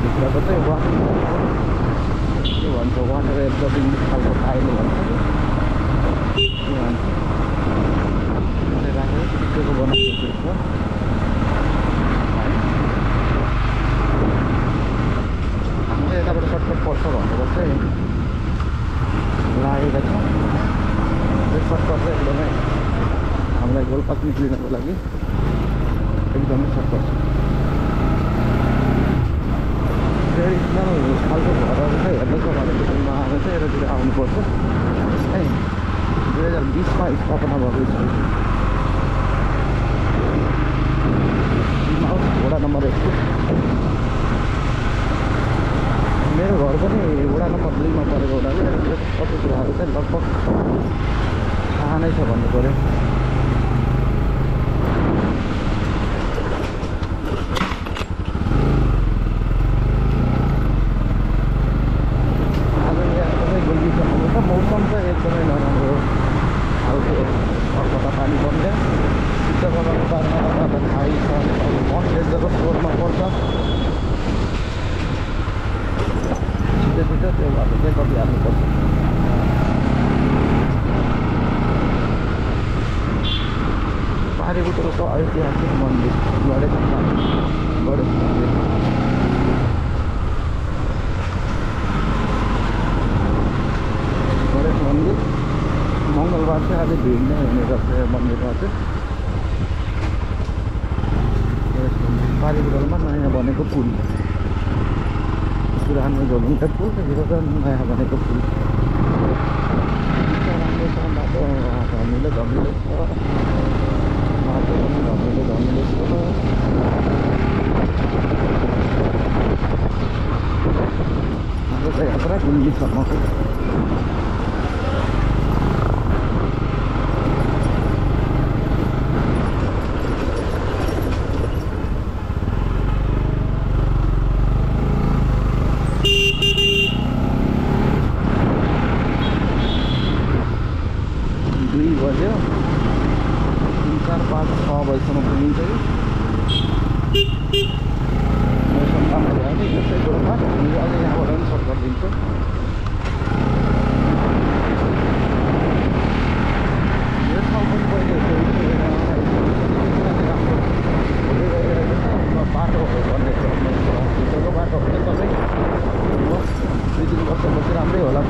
भित्रको चाहिँ के भन्छ वाटर एब्जर्बिङ खालको टाइल भन्छ के भन्छ राखेर टिकको बनाएको छ। हामीले यताबाट सर्टकट पर्छ भनेर चाहिँ लागेका छौँ। त्यो सर्टकट चाहिँ एकदमै हामीलाई गोलपात निक्लिनको लागि एकदमै सर्टकट छ। ट्रेडिसनल खालको घरहरू चाहिँ हेर्दैछ भने त्यसमा आएर चाहिँ यतातिर आउनुपर्छ है। 2020 मा स्थापना भएको छ। वडा नम्बर 1 मेरो घर पनि वडा नम्बर 2 मा परेको हुनाले कति कुराहरू चाहिँ लगभग थाहा नै छ भन्नु पऱ्यो। मौसम चाहिँ एकदमै नराम्रो खालको अर्को पानी बन्दै शीतल बनाउनु बारेमा तपाईँलाई थाहै छ। मनले जब स्टोरमा पर्छ छिटो छिटो त्यो भएर चाहिँ गरिहाल्नुपर्छ। पारीबुटोको ऐतिहासिक मन्दिर गणेश मन्दिर मङ्गलबार चाहिँ अलिक भिड नै हुने गर्छ मन्दिरमा चाहिँ। पारीबुटोलमा नयाँ बनेको पुल, पुरानो झोलुङका पुल यो त नयाँ बनेको पुल राम्रो छ। बाटो धमिलो धमिलो छ, बाटो पनि धमिलो धमिलो छ। हाम्रो चाहिँ यात्रा गुल्मीसम्मको बज्यो। 3, 4, 5, 6 बजीसम्म पुगिन्छ कि मौसम राम्रो भयो भने यसै कुरोमा हामीले अझै यहाँबाट पनि सर्ट गरिदिन्छौँ। यो ठाउँ पनि पहिले बाटोहरू बनेको भित्रको बाटो पनि तपाईँ 2-3 वर्षपछि राम्रै होला।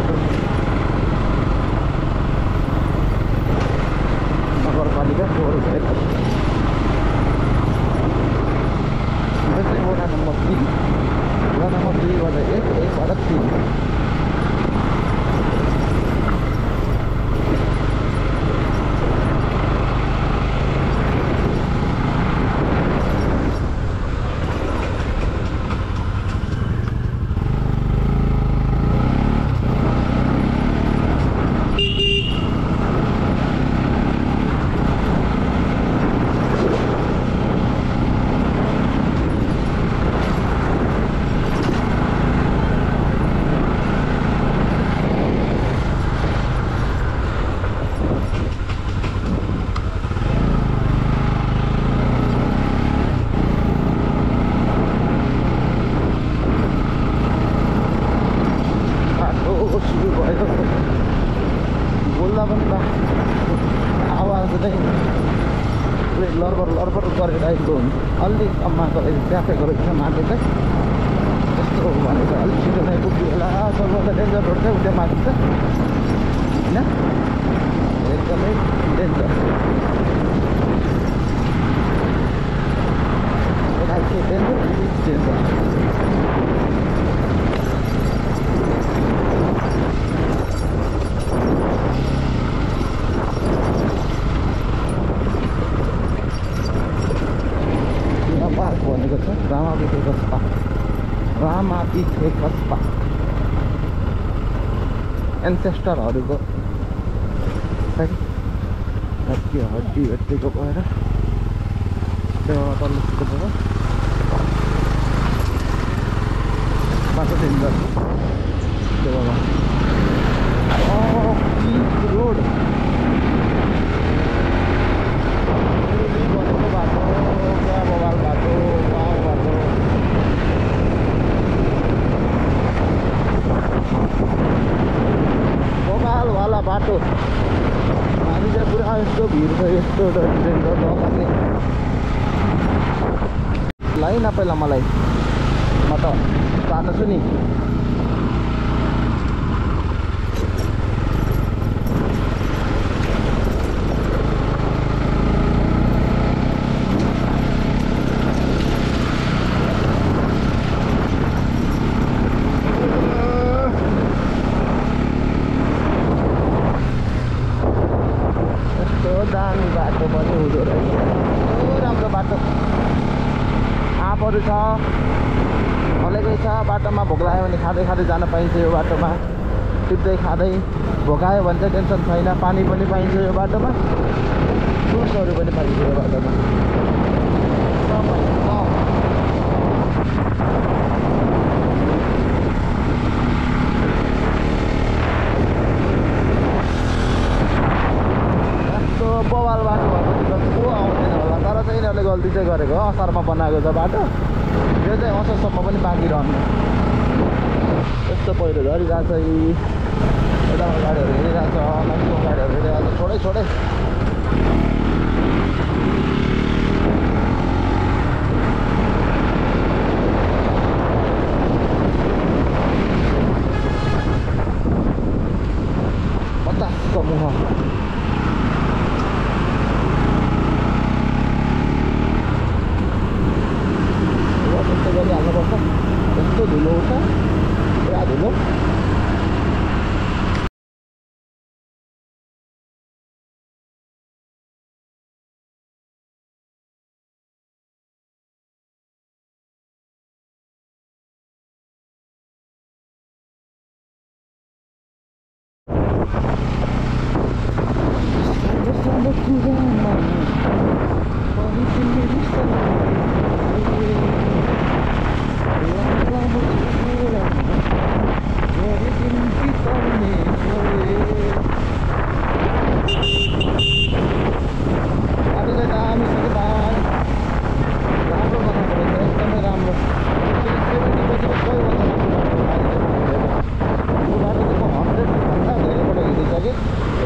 नगरपालिका फोहोर भएको चाहिँ वडा नम्बर 3, वडा नम्बर 2बाट 1, 1बाट 3। बोल्दा पनि आवाज चाहिँ पुरै लरबर लरबर गरेर आएको हुन्छ। अलि अम्माको ट्यापेको रहेछ माथि चाहिँ त्यस्तो भनेको अलिक छिटो नै पुग्यो होला। सबभन्दा डेन्जर रोड चाहिँ उता माथि छ होइन, एकदमै डेन्जर। डेन्जर पार्क भनेको छ रामापिथेकस पार्क। रामापिथेकस पार्क एन्सेस्टरहरूको के हड्डी हड्डीको भएर त्यो तल्लो भयो बाटो डेन्जर त्यो रोड बाटो क्या बवाल बाटो गाउँ बाटो लाइन न पहिला मलाई म त जान्छु नि दामी बाटो पनि हुँदो रहेछ राम्रो बाटो आँपहरू छ हलेकै छ बाटोमा भोक लाग्यो भने खाँदै खाँदै जान पाइन्छ यो बाटोमा टिप्दै खाँदै भोकायो भने चाहिँ टेन्सन छैन पानी पनि पाइन्छ यो बाटोमा फ्रुट्सहरू पनि पाइन्छ यो बाटोमा बवाल बाटो भएपछि त को आउँदैन होला तर चाहिँ यिनीहरूले गल्ती चाहिँ गरेको हो असारमा बनाएको छ बाटो यो चाहिँ असरसम्म पनि बाँकी रहनु यस्तो पहिरो झरिरहेछ यतामा गाडीहरू हिँडिरहेछ माथिको गाडीहरू हिँडिरहेछ छोडै छोडै पचासको मुह हाल्नुपर्छ यस्तो धुलो उठ्छ पुरा धुलो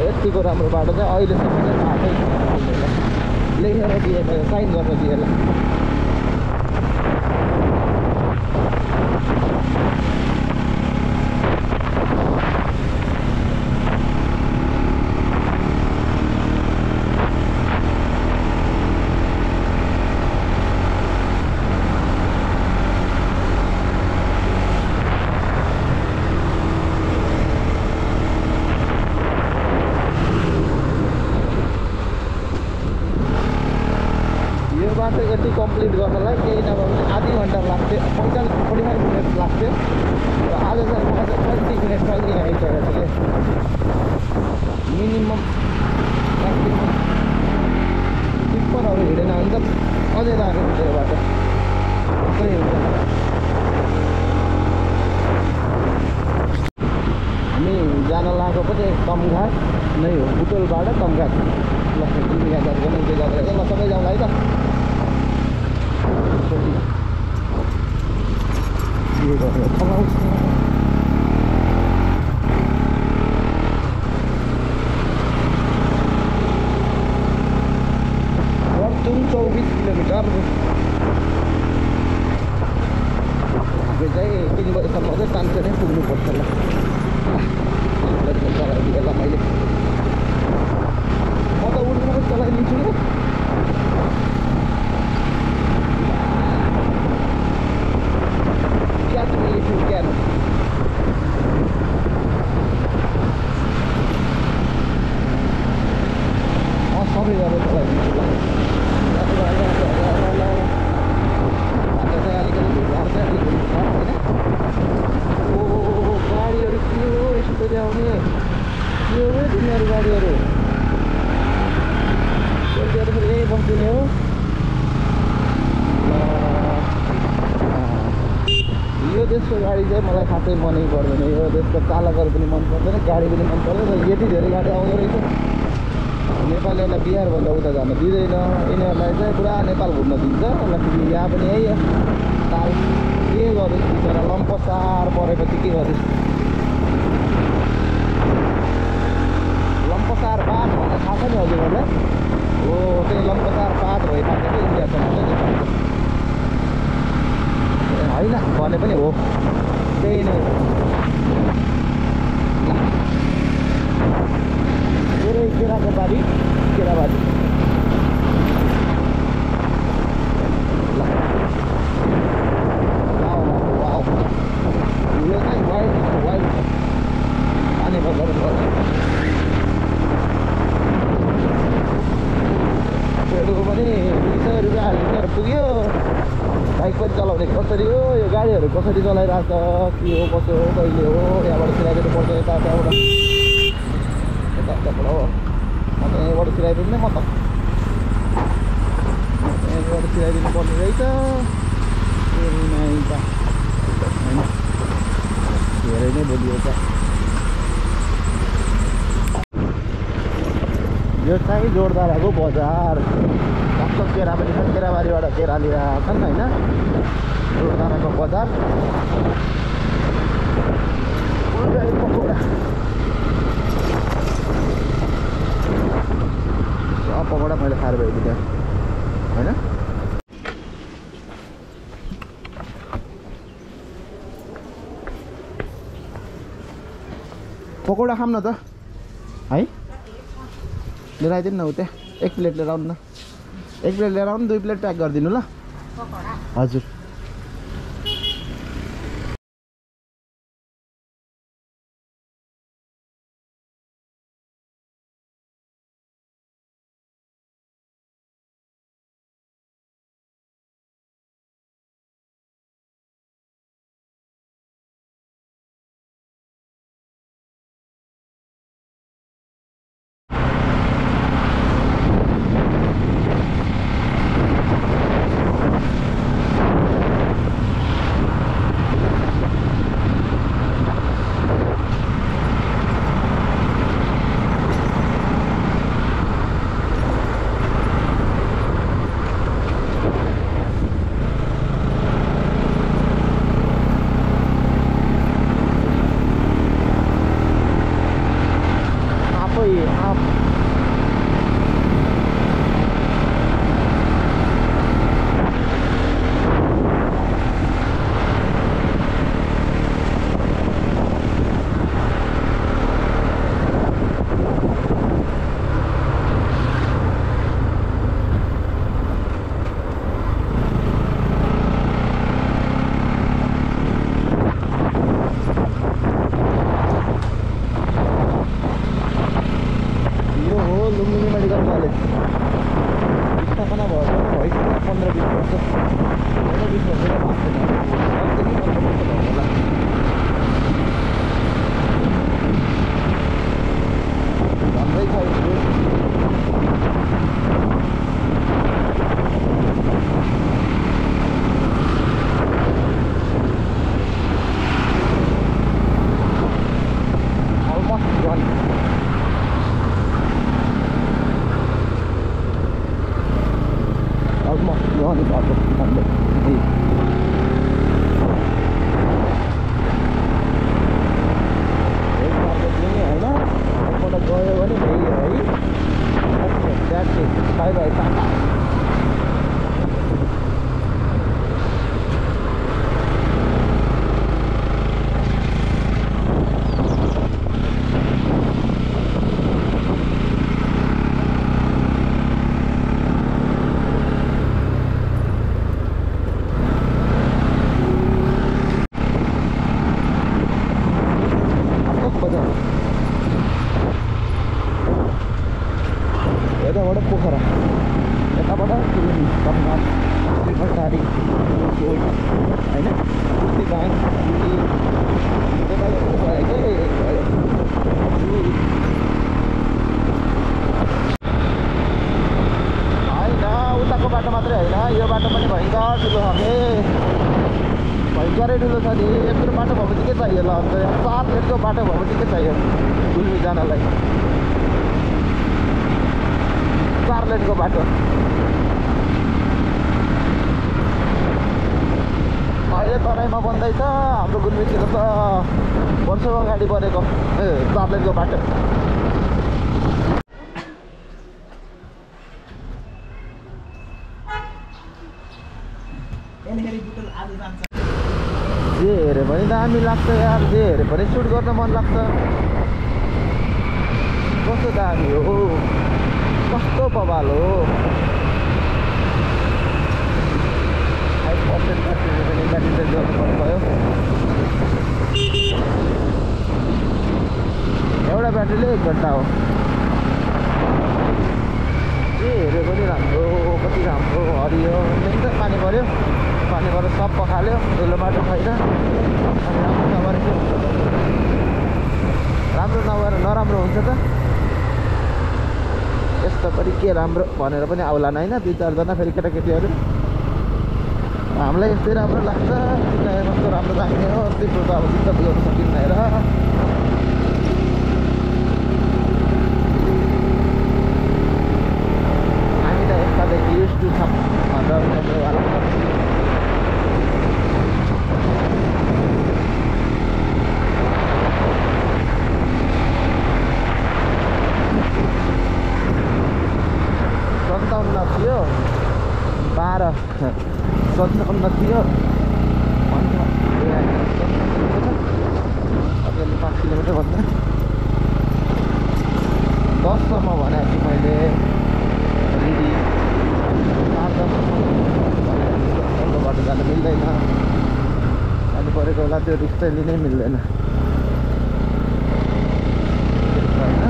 यतिको राम्रो बाटो चाहिँ अहिलेसम्म चाहिँ बाटै लेखेर दिएला साइन गरेर दिएला बाटो यति कम्प्लिट गर्नलाई केही नभए पनि आधी घन्टा लाग्थ्यो 45 मिनट लाग्थ्यो र आज चाहिँ म चाहिँ 20 मिनट कहिले आइसकेको थिएँ मिनिमम टिप्परहरू हिँडेन भने त अझै राम्रो हुन्छ यो बाटो त्यस्तै हुन्छ हामी जान लागेको पनि कमघाट नै हो बुटोलबाट कमघाट ल तिमी याद गर्नु त्यो गरेर ल सबै जाउँला है त वर्तुङ 24 किलोमिटर हामी चाहिँ 3 बजेसम्म चाहिँ शान्ति नै पुग्नुपर्छ ल चलाइदिएँ ल मैले म त उड्नु चलाइदिन्छु नि catch me if you can. Oh sorry ya betul lagi. Oh गाडीहरु के हो यसरी आउने के हो तिनीहरु गाडीहरु त्यसले फेरि यही बस्दिने हो यो देशको गाडी चाहिँ मलाई खासै मनै पर्दैन यो देशको चालकहरू पनि मन पर्दैन गाडी पनि मन पर्दैन यति धेरै गाडी आउँदो रहेछ नेपालीहरूलाई बिहारभन्दा उता जान दिँदैन यिनीहरूलाई चाहिँ पुरा नेपाल घुम्न दिन्छ ल यहाँ पनि यही हो ताल के गरिस् बिचरा लम्पसार परेपछि के गरिस् लम्बसार बाँध भनेर थाहा छ नि हजुरहरूलाई? हो त्यही लम्बसार बाँध भइरहेको थियो इन्डियासम्म चाहिँ होइन भने पनि हो त्यही नै पुरै केराको बारी केराबारी यो चाहिँ वाइल्ड पानी बजारहरू पनि 200 रुपियाँ लिटर पुग्यो बाइक पनि चलाउने कसरी हो यो गाडीहरू कसरी चलाइरहेको छ के हो कसो हो कहिले हो यहाँबाट सिलाइदिनु पर्छ यता त्यहाँबाट हो म त यहाँबाट सिलाइदिनु म त यहाँबाट सिलाइदिनु पर्ने रहेछ होइन धेरै नै बोलियो त यो चाहिँ जोरदाराको बजार कस्तो केरा पनि छन् केराबारीबाट केरा लिएर आएछन् होइन जोरदाराको बजार पकौडा पकौडा मैले खाएर भएको थिएँ होइन पकौडा खाऊँ न त है लिएर आइदिनु न उता 1 प्लेट लिएर आउनु न 1 प्लेट लिएर आउनु 2 प्लेट प्याक गरिदिनु ल हजुर भयङ्करै ठुलो छ नि यत्रो बाटो भएपछि के चाहियो ल अन्त 7 लेनको बाटो भएपछि के चाहियो गुल्मी जानलाई 4 लेनको बाटो अहिले तराईमा बन्दैछ हाम्रो गुल्मीतिर त वर्षौँ अगाडि बनेको 4 लेनको बाटो जे हेरे पनि दामी लाग्छ यार, जे हेरे पनि सुट गर्न मन लाग्छ। कस्तो दामी हो, कस्तो बवाल हो। 5% ब्याट्रीले पनि ब्याट्री चेन्ज गर्नु पर्नुभयो। एउटा ब्याट्रीले 1 घन्टा हो। जे हेरे पनि राम्रो, कति राम्रो हरियो। एकदम पानी पऱ्यो, पानी परेर सब पखाल्यो, धुलो माटो छैन। अनि राम्रो नभएर के हुन्छ त? राम्रो नभएर नराम्रो हुन्छ त? यस्तो पनि के राम्रो भनेर पनि आउलान् होइन 2-4 जना फेरि केटाकेटीहरू। हामीलाई यस्तै राम्रो लाग्छ, तिमीलाई कस्तो राम्रो लाग्ने हो, तिम्रो त अब दिक्कत गर्न सकिन्न हेर। हामी त यस्तादेखि युज टु छ भनेर थियो 12 57 थियो भन्छ। अझै 5 किलोमिटर भन्दा 10 सम्म भनेको छु मैले। रेडी 4-10 सम्म बाटो जानु मिल्दैन, जानु परेको बेला त्यो रिक्स चाहिँ लिनै मिल्दैन होइन।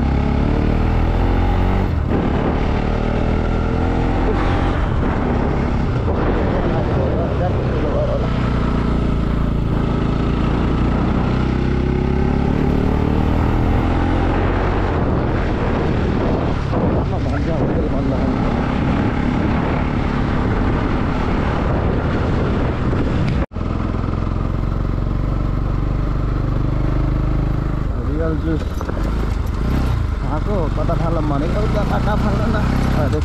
जुस खाएको कता फालौँ भनेको उता कहाँ फाल्दैन। अरे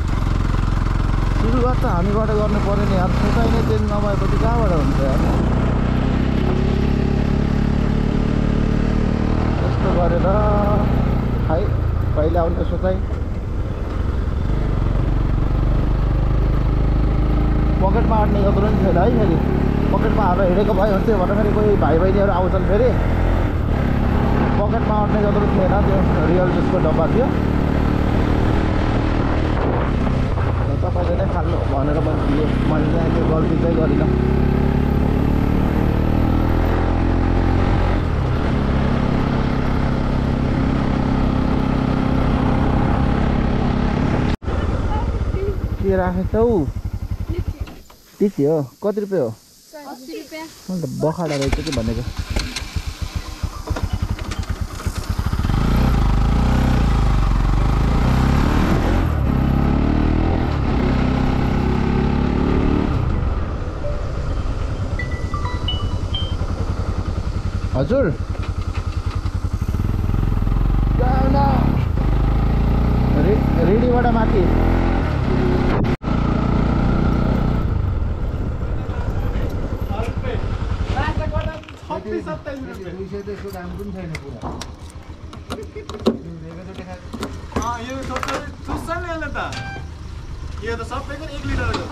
सुरुवात त हामीबाट गर्नु पर्यो नि यार, सोचाइ नै चेन्ज नभएपछि कहाँबाट हुन्छ यार। यस्तो गरेर है पहिला आउने सोचाइ। पकेटमा आट्ने यत्रो नि छैन है। फेरि पकेटमा हालेर हिँडेको भयो भने चाहिँ भने फेरि कोही भाइ बहिनीहरू आउँछन्, फेरि पकेटमा अट्ने जत्रो थिएन। त्यो रियल जुसको डब्बा थियो। तपाईँले नै फाल्नु भनेर मैले चाहिँ त्यो गल्ती चाहिँ गरिनँ। के राखेछ हौ? लिची हो? कति रुपियाँ हो? 80 रुपियाँ। मैले त बखाडा रहेछ कि भनेको। हजुर रेडीबाट माथि यो त सबैको 1 लिटर हो।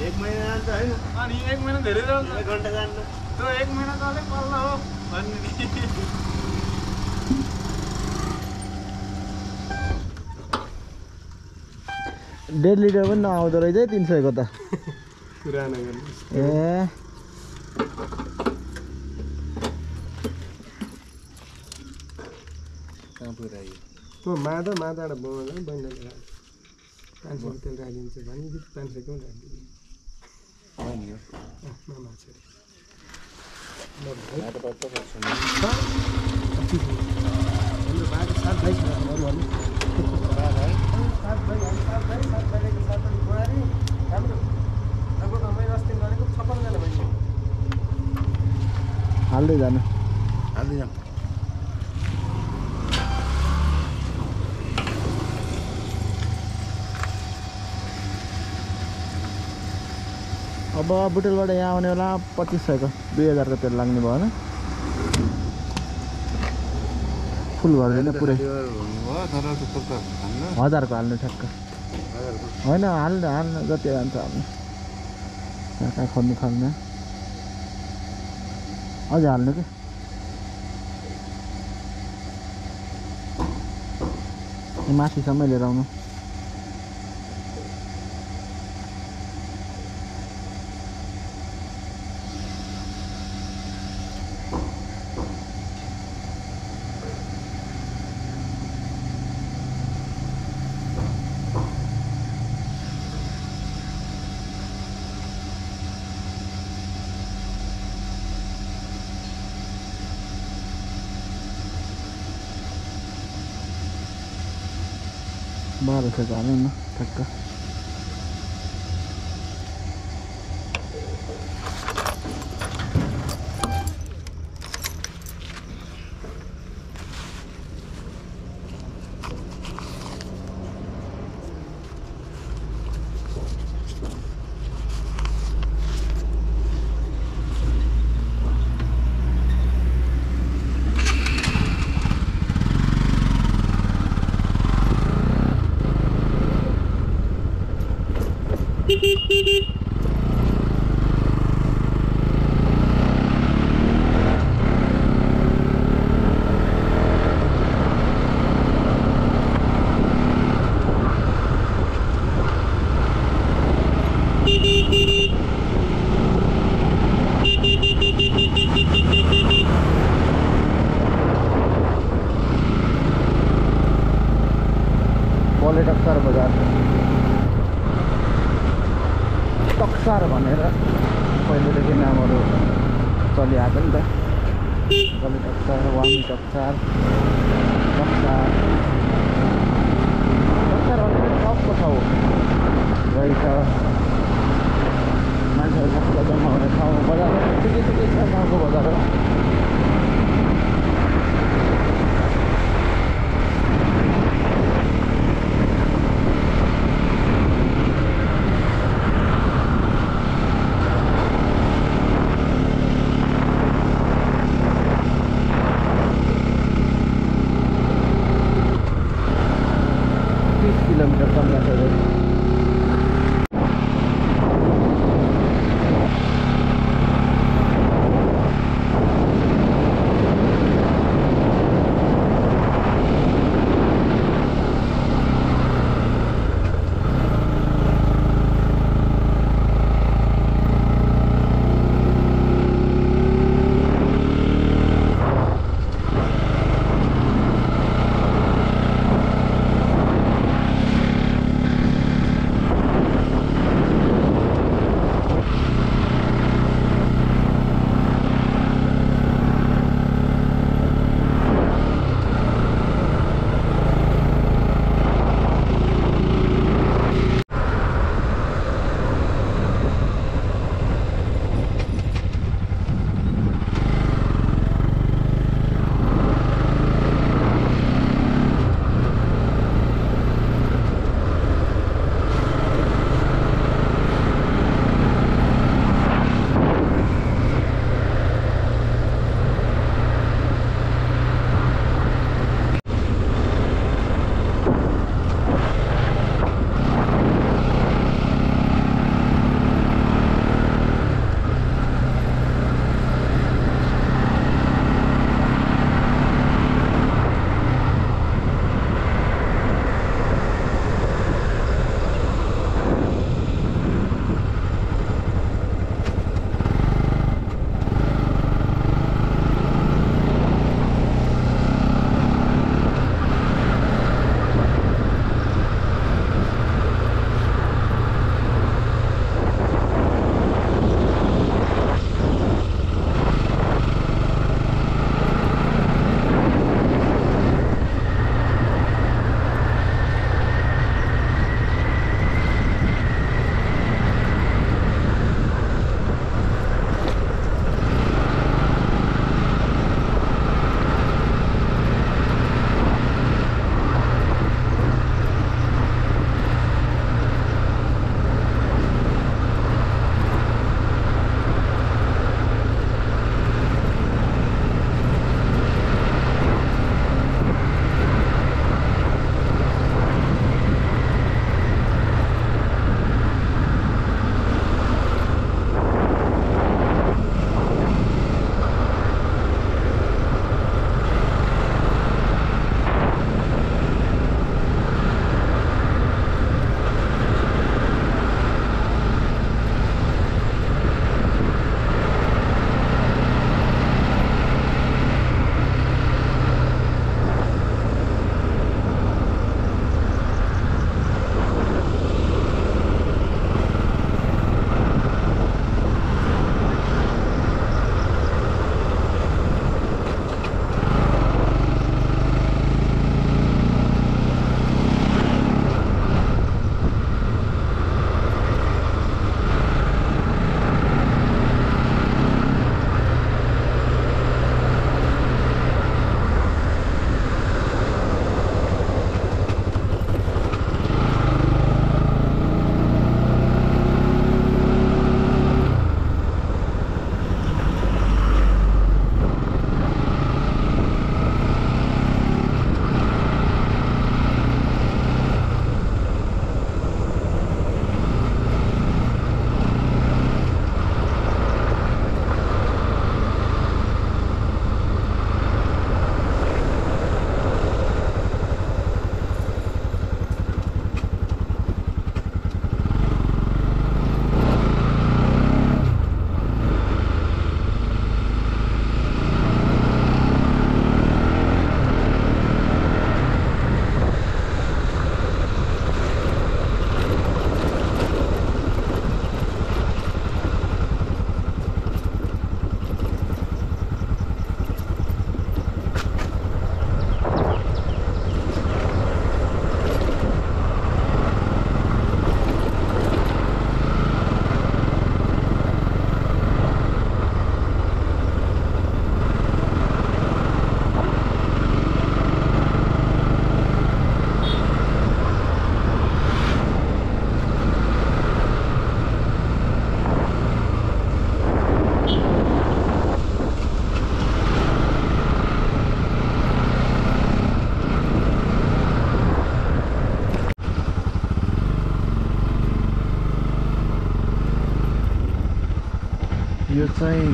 1 महिना जान्छ हैन? अनि 1 महिना धेरै जान्छ, 1 घण्टा जान्छ। त्यो 1 महिना त अलिक पल्ला हो भन्ने नि। 1.5 लिटर पनि नआउँदो रहेछ है 300 को त। कुरा नगर्नु। ए कहाँ पुऱ्यायो? त्यो मादाबाट बनाउँदा बहिनीले 500 तेल राखिदिन्छ भने 500 क्यों राखिदिन्छ? अनि यो मामा छोरी ल भाइ त पर्छ नि। हाम्रो बाटो 7 भाइ छ अरु भन्नु। 7 भाइको 7 बुहारी हाम्रो लगभग हामी अस्ति गरेको 56 जना भइसक्यो। हाल्दै जानु अब बुटेलबाट यहाँ आउने बेला 2500 को 2000 को तेल लाग्ने भयो होइन। फुल गरिदिनु पुरै हो तर त्यस्तो त हान्न 1000 को हाल्नु ठ्याक्क होइन हाल्नु जति हाल्छ हाल्नु कहाँ खोल्नु खाल्नु अझै हाल्नु कि माथिसम्म लिएर आउनु बाह्र सय हाल्नु न ठ्याक्क टक्सार बजार टक्सार भनेर पहिलेदेखि नामहरू चलिआएको नि त कले टक्सार वामी टक्सार टक्सार टक्सार भनेर सबको ठाउँ रहेछ मान्छेहरू सबैलाई जम्मा हुने ठाउँ बजार ठिकै छ गाउँको बजार हो किलोमिटर कम लाग्छ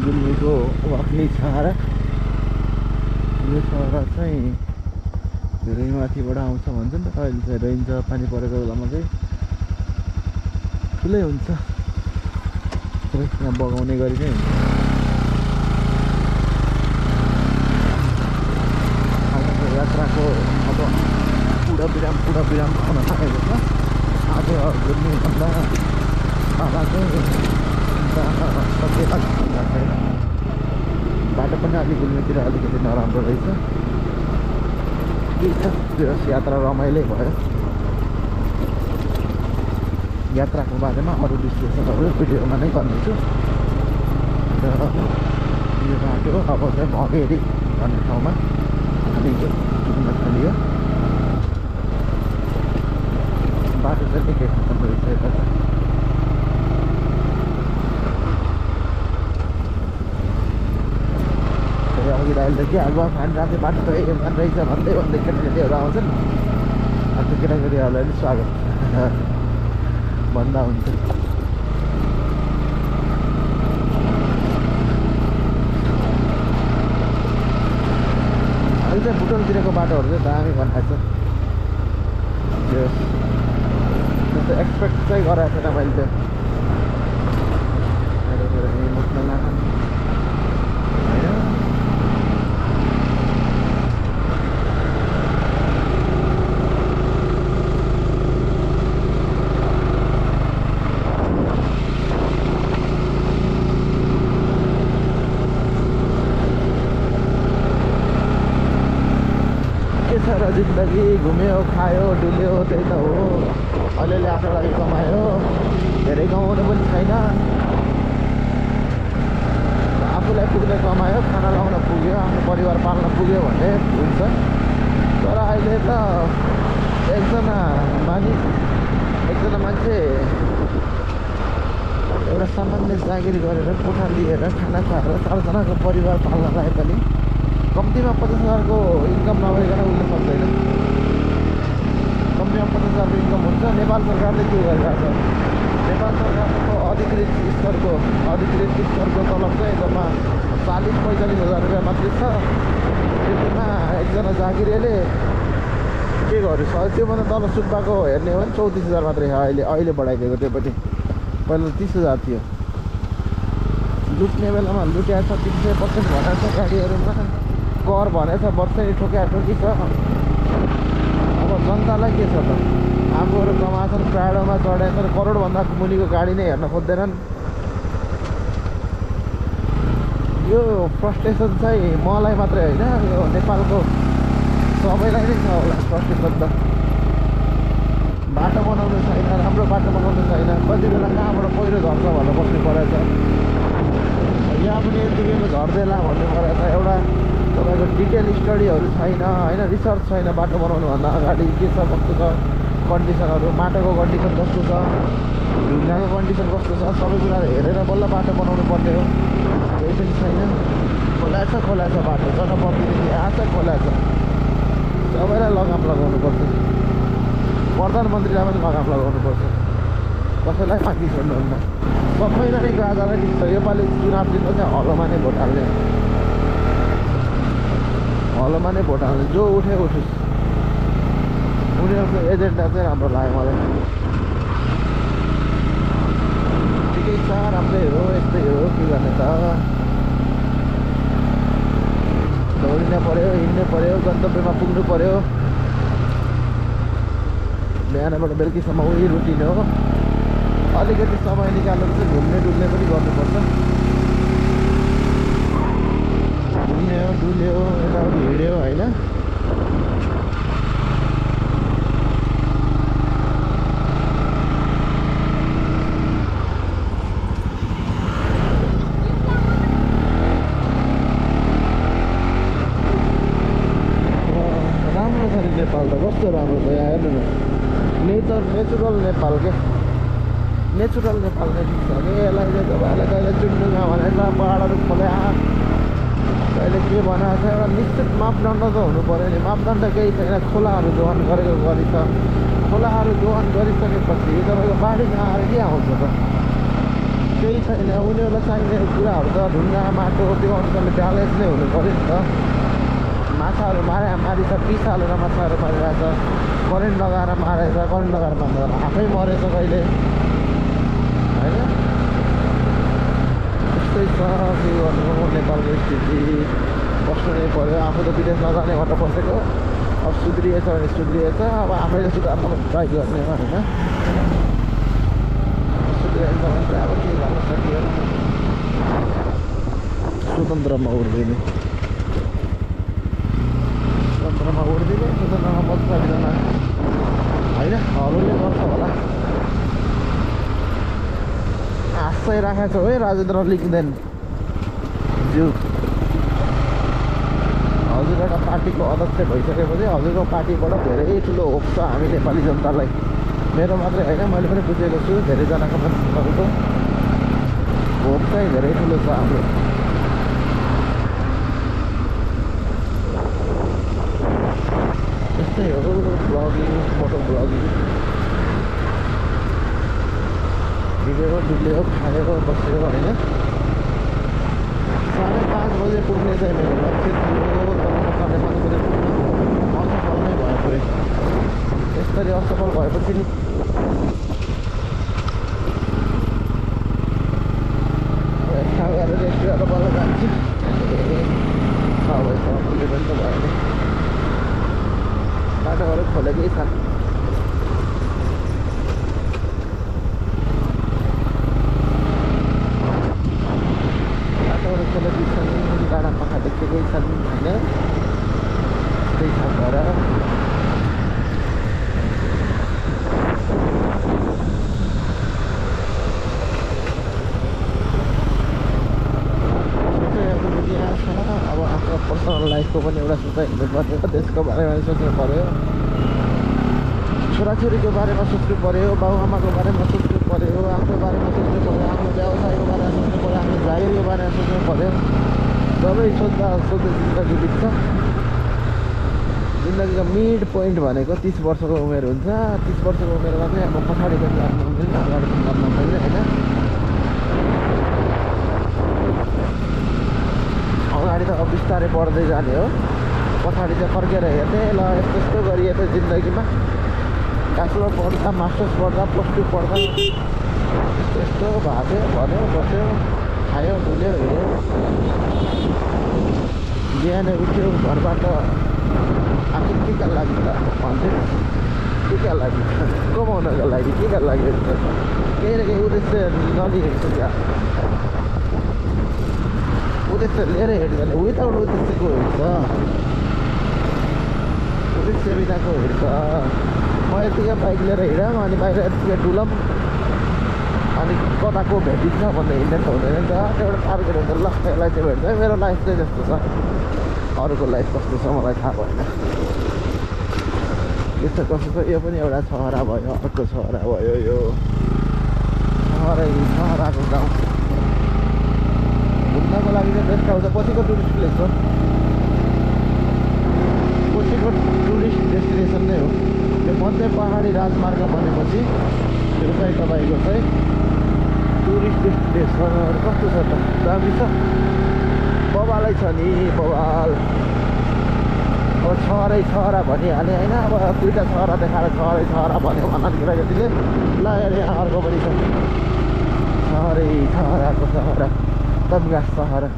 गुल्मीको वाक्नै छहरा। यो छहरा चाहिँ धेरै माथिबाट आउँछ भन्छ नि त। अहिले चाहिँ रहन्छ पानी परेको बेलामा चाहिँ ठुलै हुन्छ, यहाँ बगाउने गरी नै हुन्छ। यात्राको अब पुरा विराम हुन थालेको छ। आज गुल्मीभन्दा बाबा चाहिँ बाटो पनि अलिक गुल्मीतिर अलिकति नराम्रो रहेछ। त्यस यात्रा रमाइलो भयो। यात्राको बारेमा अरू विश्लेषणहरू भिडियोमा नै गर्नेछु। र यो बाटो अब चाहिँ मगेरी भन्ने ठाउँमा हामी पुग्न थालियो। बाटो चाहिँ निकै खतम भइसकेको छ। अघि अहिले के अब खान राति बाटो त एमान रहेछ भन्दै केटाकेटीहरू आउँछन्। त्यो केटाकेटीहरूलाई पनि स्वागत भन्दा हुन्छ। अहिले चाहिँ भुटानतिरको बाटोहरू चाहिँ दामी बनाएको छ। त्यस्तो एक्सपेक्ट चाहिँ गराएको थिएन मैले त्यो। जिन्दगी घुम्यो खायो डुल्यो त्यही त हो। अलिअलि आफ्नो लागि कमायो, धेरै कमाउनु पनि छैन। आफूलाई पुग्ने कमायो, खाना लाउन पुग्यो, आफ्नो परिवार पाल्न पुग्यो भने हुन्छ। तर अहिले त एकजना मान्छे एउटा सामान्य जागिर गरेर कोठा लिएर खाना खाएर 4 जनाको परिवार पाल्नलाई पनि कम्तीमा 50,000को इन्कम नभइकन उसले सक्दैन। कम्तीमा 50,000को इन्कम हुन्छ। नेपाल सरकारले के गरिरहेको छ? नेपाल सरकारको अधिकृत स्तरको तलब चाहिँ जम्मा 40-45,000 रुपियाँ मात्रै छ। त्यतिमा एकजना जागिरेले के गर्यो? त्योभन्दा तल सुब्बाको हेर्ने हो भने 34,000 मात्रै छ। अहिले बढाइदिएको त्यो पनि। पहिला 30,000 थियो। लुट्ने बेलामा लुट्या छ, 300% भनेको छ गाडीहरूमा। कर भनेछ वर्षै ठोकी छ। अब जनतालाई के छ त? आफूहरू कमाछन्, प्राडोमा चढाएछन्, करोडभन्दा मुनिको गाडी नै हेर्न खोज्दैनन्। यो फ्रस्ट्रेसन चाहिँ मलाई मात्रै होइन, यो नेपालको सबैलाई नै छ होला फ्रस्ट्रेसन त। बाटो बनाउनु छैन, राम्रो बाटो बनाउनु छैन। कति बेला कहाँबाट पहिरो झर्छ भनेर बस्नु परेछ। यहाँ पनि यतिकैमा झर्देला भन्नु परेछ। एउटा तपाईँको डिटेल स्टडीहरू छैन होइन, रिसर्च छैन। बाटो बनाउनुभन्दा अगाडि के छ, कस्तो छ कन्डिसनहरू, माटोको कन्डिसन कस्तो छ, ढुङ्गाको कन्डिसन कस्तो छ, सबै कुरा हेरेर बल्ल बाटो बनाउनु पर्ने हो। केही पनि छैन। खोला छ बाटो, जनप्रतिनिधि आछ, खोला छ। सबैलाई लगाम लगाउनुपर्छ। प्रधानमन्त्रीलाई पनि लगाम लगाउनुपर्छ। कसैलाई बाँकी छोड्नुहुन्न। सबैलाई नै गाजालाई दिन्छ। योपालि चुनाव जित्दा चाहिँ हलोमा नै भोट हाल्ने। हलोमा नै भोट हाल्ने। जो उठ्योस्। उनीहरूको एजेन्डा चाहिँ राम्रो लाग्यो मलाई। ठिकै छ, राम्रै हो, यस्तै हो, के गर्ने त। दौडिन पऱ्यो, हिँड्नु पऱ्यो, गन्तव्यमा पुग्नु पऱ्यो। बिहानबाट बेलुकीसम्म उही रुटिन हो। अलिकति समय निकालेर चाहिँ घुम्ने डुल्ने पनि गर्नुपर्छ। घुम्यो डुल्यो, यताउति हिँड्यो होइन। राम्रो छ नि नेपाल त, कस्तो राम्रो छ यहाँ हेर्नु न। नेचुरल नेपाल के, नेचुरल नेपाल नै ठिक छ कि। यसलाई चाहिँ तपाईँलाई कहिले चुन्नुमा भनेर पहाडहरू खोल्या, कहिले के बनाएको छ। एउटा निश्चित मापदण्ड त हुनु पऱ्यो नि। मापदण्ड केही छैन। खोलाहरू दोहन गरेको गरी छ। खोलाहरू दोहन गरिसकेपछि तपाईँको बाढी नआएर के आउँछ त? केही छैन उनीहरूलाई चाहिने कुराहरू त ढुङ्गा माटो त्यो अनुसारले ब्यालेन्स नै हुनु पऱ्यो नि त माछाहरू मारिछ पिस हालेर माछाहरू मारिरहेछ करेन्ट लगाएर मारेछ करेन्ट लगाएर मार्दा आफै मरेछ कहिले होइन त्यस्तै छ के गर्नु नेपालको स्थिति बस्नु नै पऱ्यो आफू त विदेश नजाने भनेर बसेको अब सुध्रिएछ भने सुध्रिएछ अब आफैले सुधार्न ट्राई गर्ने होइन सुध्रिएछ भने चाहिँ अब के गर्न सकियो स्वतन्त्रमा उड्दिने स्वतन्त्रमा बस्छ एकजना होइन अरूले गर्छ होला आशै राखेको छ है राजेन्द्र लिङ्गदेन ज्यू हजुर एउटा पार्टीको अध्यक्ष भइसकेपछि हजुरको पार्टीबाट धेरै ठुलो होप छ हामी नेपाली जनतालाई मेरो मात्रै होइन मैले पनि बुझेको छु धेरैजनाको मान्छेहरूको होप चाहिँ धेरै ठुलो छ हाम्रो त्यस्तै हो ब्लगिङ फोटो ब्लगिङ हिँडेको डुलेको खाएको बसेको होइन 5:30 बजे पुग्ने चाहिँ मेरो लक्ष्य थियो तर म 5:30 बजे पुग्न असफल नै भयो पुरै यसरी असफल भएपछि नि ठाउँ गएर रेस्ट गरेर बल्ल जान्छु 6 बजीसम्म पुग्ने पनि त भयो नि बाटोहरू खोलेकै छ खोलेकै छन् डाँडा पाखा देखेकै छन् होइन त्यही छ भएर अब आफ्नो पर्सनल लाइफको पनि एउटा सोचाइ हुनु पर्यो देशको बारेमा सोच्नु पर्यो छोराछोरीको बारेमा सोच्नु पर्यो बाबुआमाको बारेमा सोच्नु पर्यो आफ्नो बारेमा सोच्नु पर्यो आफ्नो व्यवसायको बारेमा सोच्नु पर्यो आफ्नो जागिरको बारेमा सोच्नु पर्यो सबै सोच्दा सोच्दै जिन्दगी बित्छ जिन्दगीको मिड पोइन्ट भनेको 30 वर्षको उमेर हुन्छ 30 वर्षको उमेरमा चाहिँ अब पछाडि पनि लाग्नु हुँदैन अगाडि पनि लाग्नु हुँदैन होइन अगाडि त अब बिस्तारै बढ्दै जाने हो पछाडि चाहिँ फर्केर हेर्ने ल यस्तो यस्तो गरिए त जिन्दगीमा ब्याचलर पढ्दा मास्टर्स पढ्दा +2 पढ्दा यस्तो भाग्यो भन्यो बस्यो खायो डुल्यो हिँड्यो बिहानै उठ्यो घरबाट आखिर केका लागि त भन्थ्यो केका लागि कमाउनको लागि केका लागि केही न केही उद्देश्य नलिएको क्या उद्देश्य लिएर हिँड्दैन विदाउट उद्देश्यको हिँड्छ उद्देश्य बिनाको हिँड्छ म यतिकै बाइक लिएर हिँडौँ अनि बाहिर यतिकै डुलौँ अनि कताको भेटिन्छ भन्ने हिँड्ने त हुँदैन नि त एउटा टार्गेट हुन्छ ल यसलाई चाहिँ भेट्छ मेरो लाइफ चाहिँ जस्तो छ अरूको लाइफ कस्तो छ मलाई थाहा भएन यस्तो कस्तो छ यो पनि एउटा छहरा भयो अर्को छहरा भयो यो छहराको गाउँ घुम्नको लागि चाहिँ बेस्ट ठाउँ छ पछिको टुरिस्ट प्लेस हो पछिको टुरिस्ट डेस्टिनेसन नै हो यो मध्य पहाडी राजमार्ग बनेपछि यो चाहिँ तपाईँको चाहिँ टुरिस्ट डेस्टिनेसन कस्तो छ त दामी छ बवालै छ नि बवाल अब छहरा भनिहालेँ होइन अब 2टा छहरा देखाएर छहरा भन्यो भन्नाले केटाकेटीले ल यहाँ अर्को पनि छ छहराको छहरा तम्घास छहरा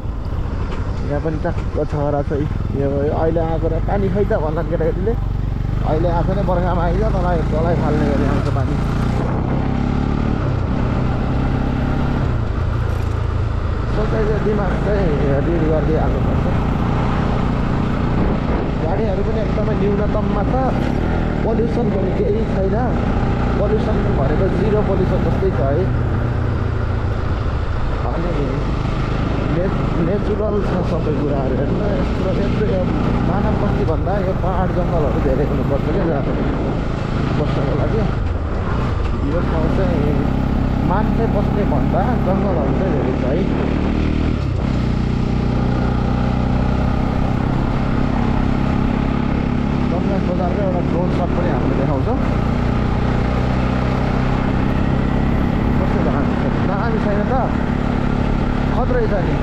यहाँ पनि टक्क छहरा छ यो अहिले आएको र पानी खै त भन्दा केटाकेटीले अहिले आएको नै बर्खामा आइज तँलाई फाल्ने गरी आउँछ पानी सोचाइ चाहिँ दिमाग चाहिँ रिड गर्दै हाल्नुपर्छ गाडीहरू पनि एकदमै न्यूनतममा छ पल्युसन पनि केही छैन पल्युसन भनेको 0 पल्युसन जस्तै छ है अनि नेचुरल छ सबै कुराहरू हेर्नु यस्तो मानव बस्तीभन्दा यो पहाड जङ्गलहरू धेरै हुनुपर्छ क्या जहाँ बस्नको लागि यो ठाउँ चाहिँ मान्छे बस्ने भन्दा जङ्गलहरू चाहिँ धेरै छ है तम्घास बजारको एउटा ड्रोन सट पनि हामीले देखाउँछौँ कस्तो दामी छैन त मात्रै छ नि